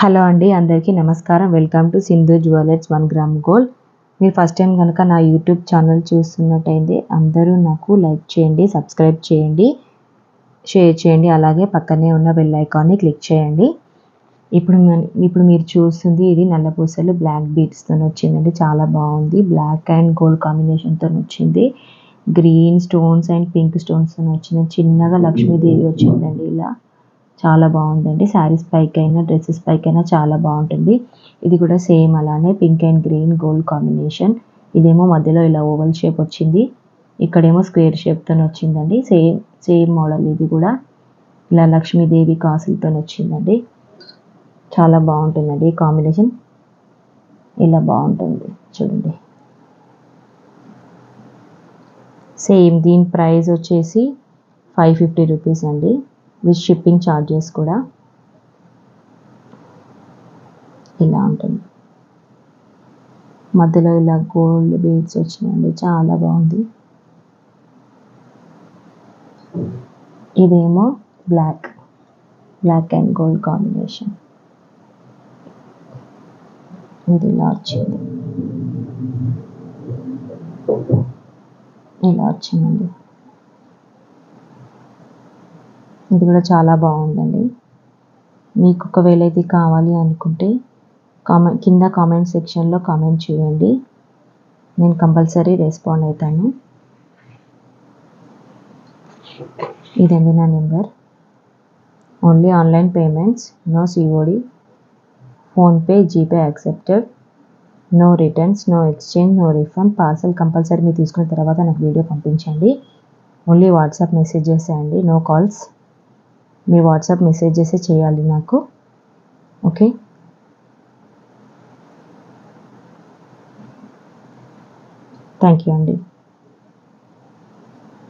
Hello అండి, అందరికీ నమస్కారం. Welcome to Sindhu jewellers 1 gram gold. మీరు ఫస్ట్ టైం కనుక నా యూట్యూబ్ ఛానల్ చూస్తున్నట్టయితే అందరూ నాకు లైక్ చేయండి, సబ్స్క్రైబ్ చేయండి, షేర్ చేయండి. అలాగే పక్కనే ఉన్న బెల్ ఐకాన్ని క్లిక్ చేయండి. ఇప్పుడు మీరు చూస్తుంది ఇది నల్లపూసలు బ్లాక్ బీడ్స్తో వచ్చిందండి. చాలా బాగుంది. బ్లాక్ అండ్ గోల్డ్ కాంబినేషన్తో వచ్చింది. గ్రీన్ స్టోన్స్ అండ్ పింక్ స్టోన్స్తో వచ్చింది. చిన్నగా లక్ష్మీదేవి వచ్చిందండి. ఇలా చాలా బాగుందండి. శారీస్ పైకైనా డ్రెస్సెస్ పైకైనా చాలా బాగుంటుంది. ఇది కూడా సేమ్ అలానే pink and green gold combination. ఇదేమో మధ్యలో ఇలా ఓవల్ షేప్ వచ్చింది, ఇక్కడేమో స్క్వేర్ షేప్తో వచ్చిందండి. Same model. ఇది కూడా ఇలా లక్ష్మీదేవి కాసులతో వచ్చిందండి. చాలా బాగుంటుందండి ఈ కాంబినేషన్. ఇలా బాగుంటుంది చూడండి. సేమ్ దీని ప్రైస్ వచ్చేసి 550 రూపీస్ అండి, విత్ షిప్పింగ్ ఛార్జెస్ కూడా. ఇలా ఉంటుంది. మధ్యలో ఇలా గోల్డ్ బీడ్స్ వచ్చినాయండి. చాలా బాగుంది. ఇదేమో బ్లాక్ అండ్ గోల్డ్ కాంబినేషన్. ఇది ఇలా వచ్చింది. ఇలా వచ్చిందండి. ఇది కూడా చాలా బాగుందండి. మీకు ఒకవేళ ఇది కావాలి అనుకుంటే కింద కామెంట్ సెక్షన్లో కామెంట్ చేయండి. నేను కంపల్సరీ రెస్పాండ్ అవుతాను. ఇదండి నా number. Only online payments, no COD, PhonePe, GPay accepted. No returns, no exchange, no refund. Parcel compulsory మీరు తీసుకున్న తర్వాత నాకు వీడియో పంపించండి. ఓన్లీ వాట్సాప్ మెసేజ్ చేసేయండి, నో కాల్స్. మీరు వాట్సాప్ మెసేజ్ చేసే చేయాలి నాకు. ఓకే. థ్యాంక్ యూ అండి.